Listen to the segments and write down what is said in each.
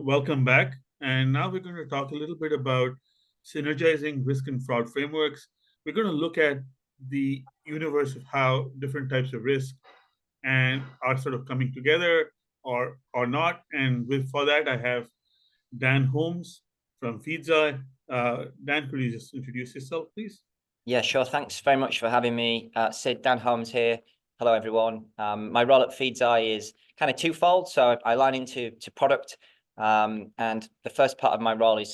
Welcome back. And now we're going to talk a little bit about synergizing risk and fraud frameworks. We're going to look at the universe of how different types of risk and are sort of coming together or not. And for that, I have Dan Holmes from Feedzai. Dan, could you just introduce yourself, please? Yeah, sure. Thanks very much for having me. Sid, Dan Holmes here. Hello, everyone. My role at Feedzai is kind of twofold. So I line into product, and the first part of my role is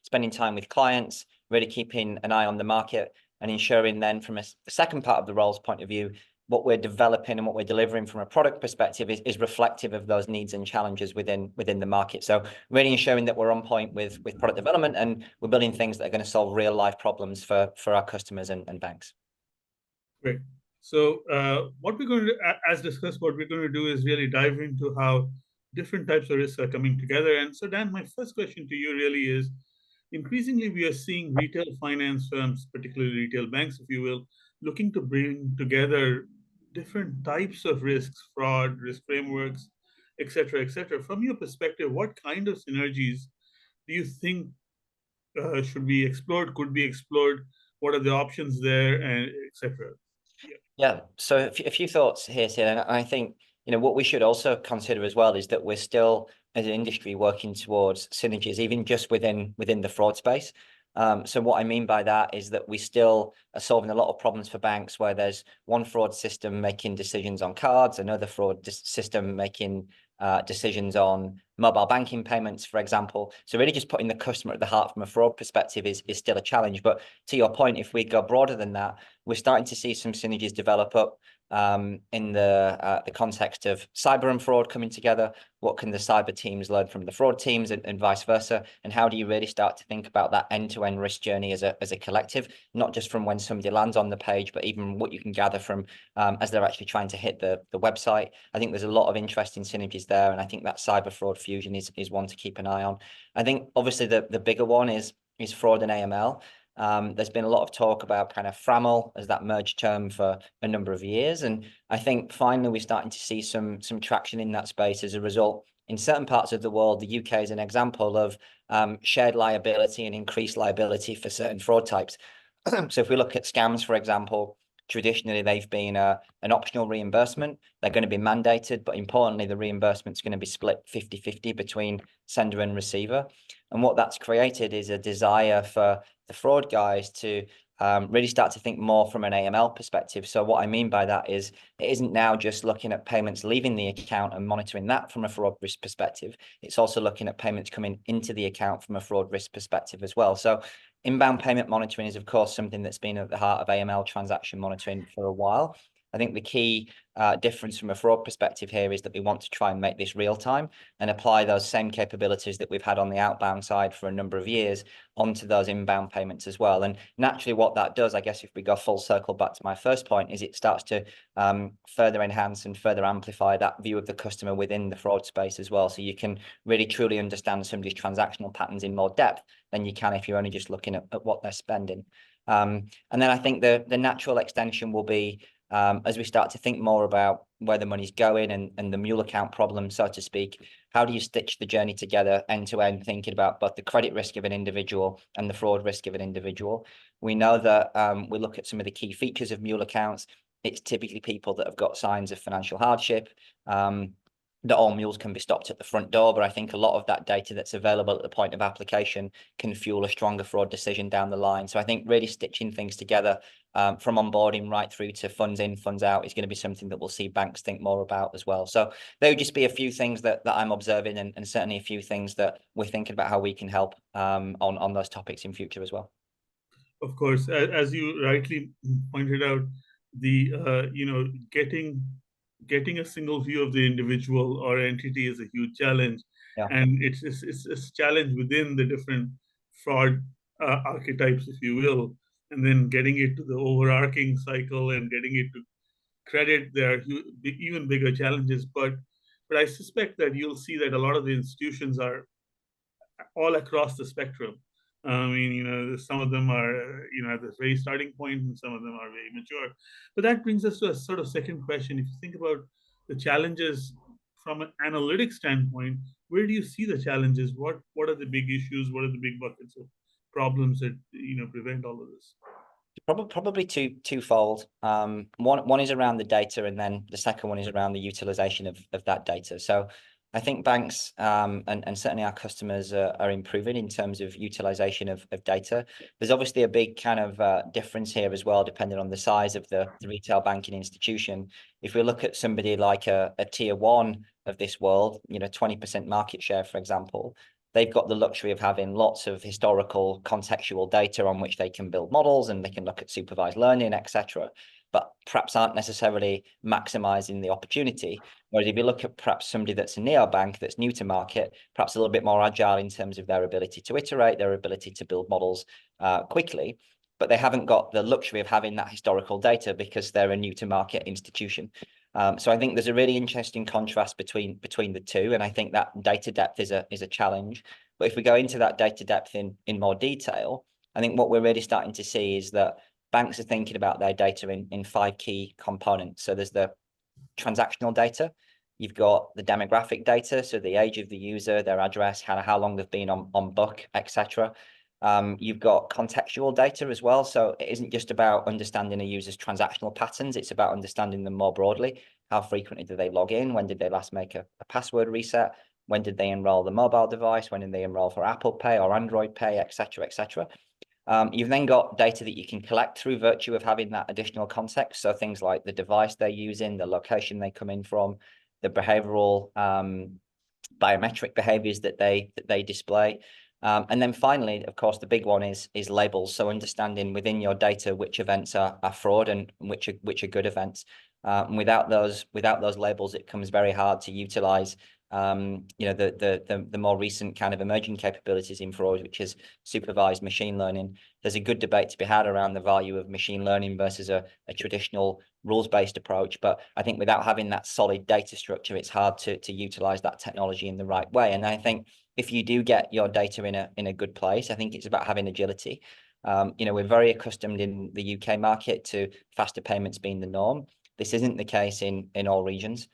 spending time with clients, really keeping an eye on the market and ensuring then from the second part of the role's point of view, what we're developing and what we're delivering from a product perspective is reflective of those needs and challenges within the market. So really ensuring that we're on point with product development and we're building things that are going to solve real life problems for our customers and banks. Great. So what we're going to, as discussed, what we're going to do is really dive into how different types of risks are coming together. And so, Dan, my first question to you really is, increasingly we are seeing retail finance firms, particularly retail banks, if you will, looking to bring together different types of risks, fraud, risk frameworks, et cetera, et cetera. From your perspective, what kind of synergies do you think should be explored, could be explored? What are the options there, and et cetera? Yeah, so a few thoughts here, Sid, and I think what we should also consider as well is that we're still as an industry working towards synergies, even just within the fraud space. So what I mean by that is that we still are solving a lot of problems for banks where there's one fraud system making decisions on cards, another fraud system making decisions on mobile banking payments, for example. So really just putting the customer at the heart from a fraud perspective is still a challenge. But to your point, if we go broader than that, we're starting to see some synergies develop up in the context of cyber and fraud coming together. What can the cyber teams learn from the fraud teams and vice versa? And how do you really start to think about that end-to-end risk journey as a collective, not just from when somebody lands on the page, but even what you can gather from as they're actually trying to hit the website. I think there's a lot of interesting synergies there. And I think that cyber fraud fusion is one to keep an eye on. I think obviously the bigger one is fraud and AML. There's been a lot of talk about kind of FRAML as that merged term for a number of years. And I think finally we're starting to see some traction in that space as a result. In certain parts of the world, the UK is an example of shared liability and increased liability for certain fraud types. So if we look at scams, for example, traditionally they've been an optional reimbursement. They're going to be mandated, but importantly, the reimbursement is going to be split 50-50 between sender and receiver. And what that's created is a desire for the fraud guys to really start to think more from an AML perspective. So what I mean by that is it isn't now just looking at payments leaving the account and monitoring that from a fraud risk perspective. It's also looking at payments coming into the account from a fraud risk perspective as well. So inbound payment monitoring is, of course, something that's been at the heart of AML transaction monitoring for a while. I think the key difference from a fraud perspective here is that we want to try and make this real time and apply those same capabilities that we've had on the outbound side for a number of years onto those inbound payments as well. And naturally what that does, I guess, if we go full circle back to my first point, is it starts to further enhance and further amplify that view of the customer within the fraud space as well. So you can really truly understand somebody's transactional patterns in more depth than you can if you're only just looking at what they're spending. And then I think the natural extension will be as we start to think more about where the money's going and the mule account problem, so to speak, how do you stitch the journey together end to end, thinking about both the credit risk of an individual and the fraud risk of an individual? We know that we look at some of the key features of mule accounts. It's typically people that have got signs of financial hardship. That all mules can be stopped at the front door, but I think a lot of that data that's available at the point of application can fuel a stronger fraud decision down the line. So I think really stitching things together from onboarding right through to funds in, funds out is going to be something that we'll see banks think more about as well. So there would just be a few things that I'm observing and certainly a few things that we're thinking about how we can help on those topics in future as well. Of course, as you rightly pointed out, the getting a single view of the individual or entity is a huge challenge, and it's a challenge within the different fraud archetypes, if you will, and then getting it to the overarching cycle and getting it to credit. There are even bigger challenges, but I suspect that you'll see that a lot of the institutions are all across the spectrum. I mean, some of them are, at the very starting point, and some of them are very mature. But that brings us to a sort of second question. If you think about the challenges from an analytic standpoint, where do you see the challenges? What are the big issues? What are the big buckets of problems that prevent all of this? Probably twofold. One is around the data, and then the second one is around the utilization of that data. So I think banks and certainly our customers are improving in terms of utilization of data. There's obviously a big kind of difference here as well, depending on the size of the retail banking institution. If we look at somebody like a tier one of this world, 20% market share, for example, they've got the luxury of having lots of historical contextual data on which they can build models, and they can look at supervised learning, etc., but perhaps aren't necessarily maximizing the opportunity. Whereas if you look at perhaps somebody that's a neobank that's new to market, perhaps a little bit more agile in terms of their ability to iterate, their ability to build models quickly, but they haven't got the luxury of having that historical data because they're a new to market institution. So I think there's a really interesting contrast between the two, and I think that data depth is a challenge. But if we go into that data depth in more detail, I think what we're really starting to see is that banks are thinking about their data in five key components. So there's the transactional data, you've got the demographic data, so the age of the user, their address, how long they've been on book, etc. You've got contextual data as well. So it isn't just about understanding a user's transactional patterns, it's about understanding them more broadly. How frequently do they log in? When did they last make a password reset? When did they enroll the mobile device? When did they enroll for Apple Pay or Android Pay, etc., etc. You've then got data that you can collect through virtue of having that additional context. So things like the device they're using, the location they come in from, the behavioral biometric behaviors that they display. And then finally, of course, the big one is labels. So understanding within your data which events are fraud and which are good events. And without those labels, it becomes very hard to utilize the more recent kind of emerging capabilities in fraud, which is supervised machine learning. There's a good debate to be had around the value of machine learning versus a traditional rules-based approach. But I think without having that solid data structure, it's hard to utilize that technology in the right way. And I think if you do get your data in a good place, I think it's about having agility. We're very accustomed in the UK market to faster payments being the norm. This isn't the case in all regions.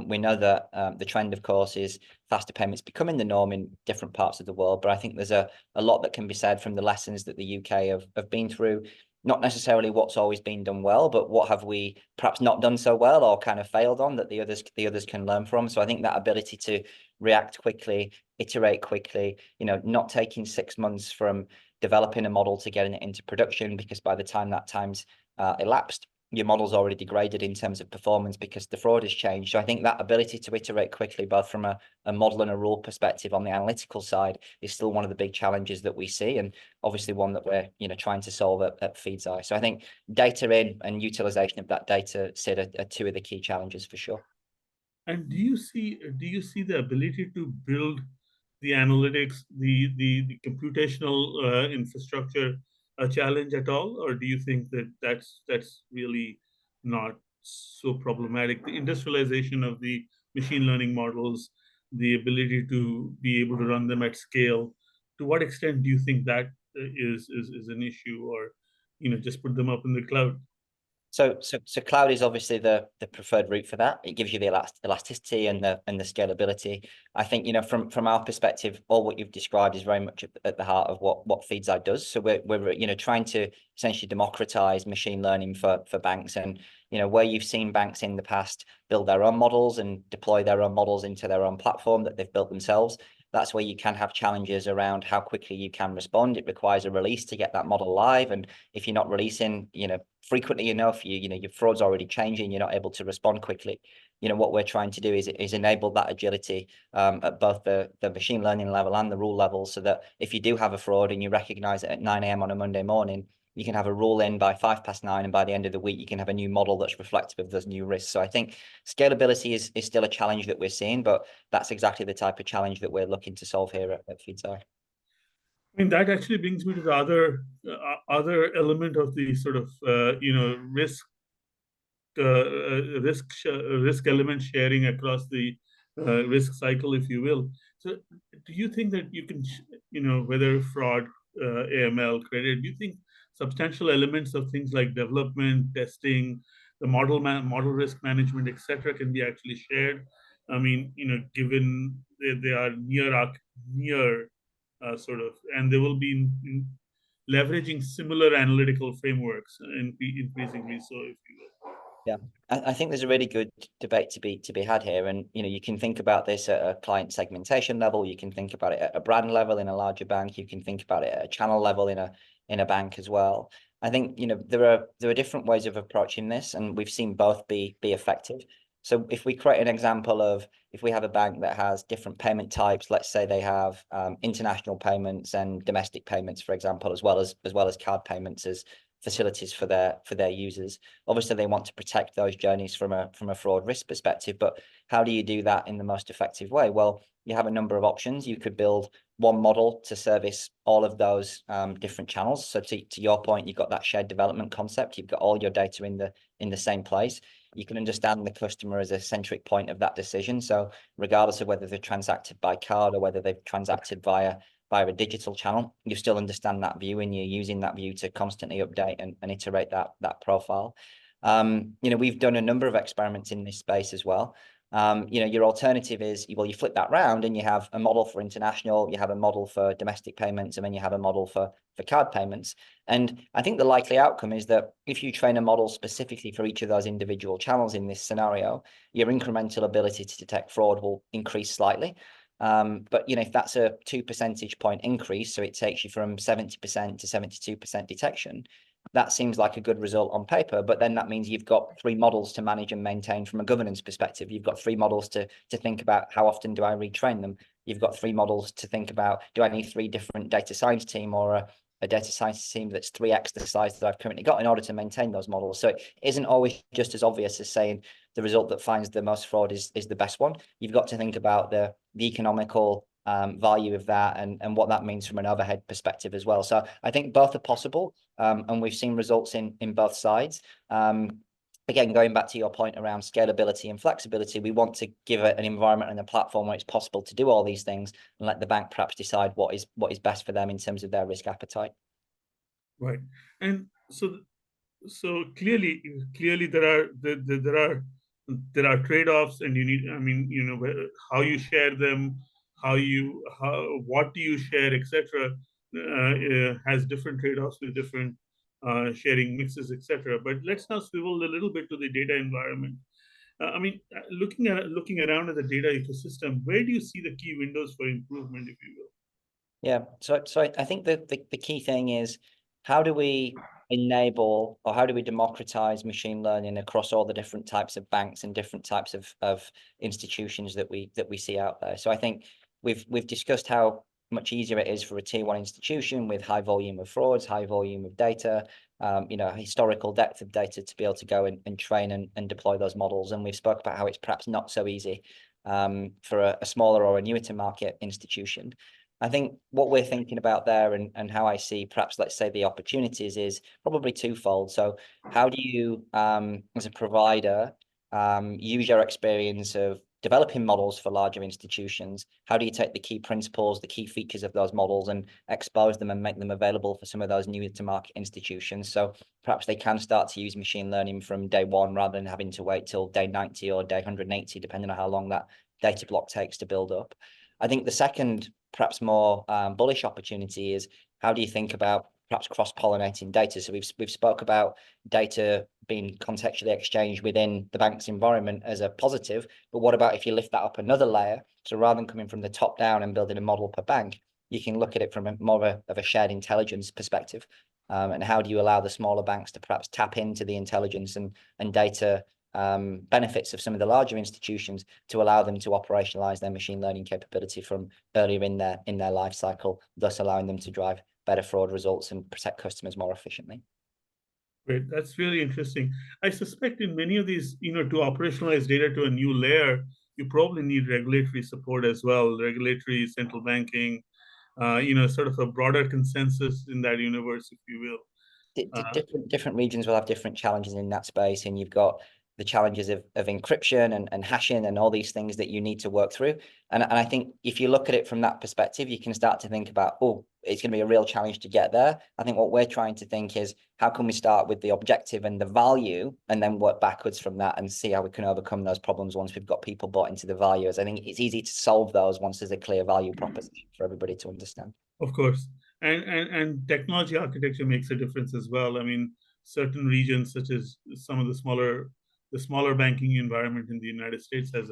We know that the trend, of course, is faster payments becoming the norm in different parts of the world. But I think there's a lot that can be said from the lessons that the UK have been through. Not necessarily what's always been done well, but what have we perhaps not done so well or kind of failed on that the others can learn from. So I think that ability to react quickly, iterate quickly, not taking 6 months from developing a model to getting it into production, because by the time that time's elapsed, your model's already degraded in terms of performance because the fraud has changed. So I think that ability to iterate quickly, both from a model and a rule perspective on the analytical side, is still one of the big challenges that we see, and obviously one that we're trying to solve at Feedzai. So I think data in and utilization of that data, Sid, are two of the key challenges for sure. And do you see the ability to build the analytics, the computational infrastructure a challenge at all, or do you think that that's really not so problematic? The industrialization of the machine learning models, the ability to be able to run them at scale, to what extent do you think that is an issue, or just put them up in the cloud? So cloud is obviously the preferred route for that. It gives you the elasticity and the scalability. I think from our perspective, all what you've described is very much at the heart of what Feedzai does. So we're trying to essentially democratize machine learning for banks, and where you've seen banks in the past build their own models and deploy their own models into their own platform that they've built themselves. That's where you can have challenges around how quickly you can respond. It requires a release to get that model live, and if you're not releasing, frequently enough, your fraud's already changing. You're not able to respond quickly. What we're trying to do is enable that agility at both the machine learning level and the rule level, so that if you do have a fraud and you recognize it at 9 a.m. on a Monday morning, you can have a rule in by 9:05, and by the end of the week, you can have a new model that's reflective of those new risks. So I think scalability is still a challenge that we're seeing, but that's exactly the type of challenge that we're looking to solve here at Feedzai. I mean, that actually brings me to the other element of the sort of risk element sharing across the risk cycle, if you will. So, do you think that you can, whether fraud, AML, credit, do you think substantial elements of things like development, testing, the model risk management, etc., can be actually shared I mean, given they are near sort of, and they will be leveraging similar analytical frameworks increasingly so, if you will. Yeah, I think there's a really good debate to be had here, and you can think about this at a client segmentation level. You can think about it at a brand level in a larger bank. You can think about it at a channel level in a bank as well. I think there are different ways of approaching this, and we've seen both be effective. So if we create an example of if we have a bank that has different payment types, let's say they have international payments and domestic payments, for example, as well as card payments as facilities for their users. Obviously, they want to protect those journeys from a fraud risk perspective, but how do you do that in the most effective way? Well, you have a number of options. You could build one model to service all of those different channels. So to your point, you've got that shared development concept. You've got all your data in the same place. You can understand the customer as a centric point of that decision. So regardless of whether they've transacted by card or whether they've transacted via a digital channel, you still understand that view, and you're using that view to constantly update and iterate that profile. We've done a number of experiments in this space as well. Your alternative is, well, you flip that round and you have a model for international, you have a model for domestic payments, and then you have a model for card payments. And I think the likely outcome is that if you train a model specifically for each of those individual channels in this scenario, your incremental ability to detect fraud will increase slightly. But if that's a 2 percentage point increase, so it takes you from 70% to 72% detection, that seems like a good result on paper. But then that means you've got 3 models to manage and maintain from a governance perspective. You've got 3 models to think about how often do I retrain them. You've got 3 models to think about, do I need 3 different data science team or a data science team that's 3x the size that I've currently got in order to maintain those models. So it isn't always just as obvious as saying the result that finds the most fraud is the best one. You've got to think about the economical value of that and what that means from an overhead perspective as well. So I think both are possible, and we've seen results in both sides. Again, going back to your point around scalability and flexibility, we want to give it an environment and a platform where it's possible to do all these things and let the bank perhaps decide what is best for them in terms of their risk appetite. Right. And so clearly there are trade-offs, and you need, I mean, how you share them, what do you share, etc., has different trade-offs with different sharing mixes, etc. But let's now swivel a little bit to the data environment. I mean, looking around at the data ecosystem, where do you see the key windows for improvement, if you will? Yeah, so I think the key thing is, how do we enable, or how do we democratize machine learning across all the different types of banks and different types of institutions that we see out there? So I think we've discussed how much easier it is for a tier 1 institution with high volume of frauds, high volume of data, historical depth of data to be able to go and train and deploy those models. And we've spoke about how it's perhaps not so easy for a smaller or a newer to market institution. I think what we're thinking about there and how I see perhaps, let's say, the opportunities is probably twofold. So how do you, as a provider, use your experience of developing models for larger institutions? How do you take the key principles, the key features of those models and expose them and make them available for some of those new to market institutions? So perhaps they can start to use machine learning from day 1 rather than having to wait till day 90 or day 180, depending on how long that data block takes to build up. I think the second, perhaps more bullish opportunity is, how do you think about perhaps cross-pollinating data? So we've spoke about data being contextually exchanged within the bank's environment as a positive, but what about if you lift that up another layer? So rather than coming from the top down and building a model per bank, you can look at it from more of a shared intelligence perspective. And how do you allow the smaller banks to perhaps tap into the intelligence and data benefits of some of the larger institutions to allow them to operationalize their machine learning capability from earlier in their life cycle, thus allowing them to drive better fraud results and protect customers more efficiently. Great, that's really interesting. I suspect in many of these, to operationalize data to a new layer, you probably need regulatory support as well, regulatory, central banking, sort of a broader consensus in that universe, if you will. Different regions will have different challenges in that space, and you've got the challenges of encryption and hashing and all these things that you need to work through. And I think if you look at it from that perspective, you can start to think about, oh, it's going to be a real challenge to get there. I think what we're trying to think is, how can we start with the objective and the value, and then work backwards from that and see how we can overcome those problems once we've got people bought into the value. As I think it's easy to solve those once there's a clear value proposition for everybody to understand. Of course. And technology architecture makes a difference as well. I mean, certain regions, such as some of the smaller banking environment in the United States has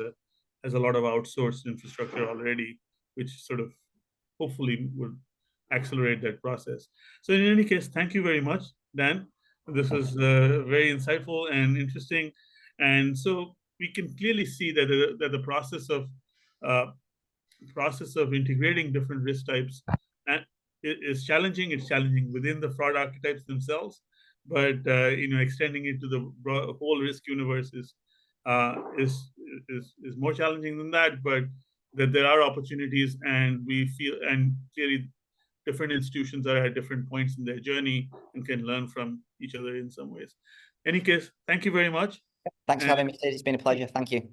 a lot of outsourced infrastructure already, which sort of hopefully would accelerate that process. So in any case, thank you very much, Dan. This was very insightful and interesting. And so we can clearly see that the uh, process of integrating different risk types is challenging. It's challenging within the fraud archetypes themselves, but extending it to the whole risk universe is more challenging than that. But that there are opportunities, and we feel, and clearly different institutions are at different points in their journey and can learn from each other in some ways. In any case, thank you very much. Thanks for having me, Sid. It's been a pleasure. Thank you.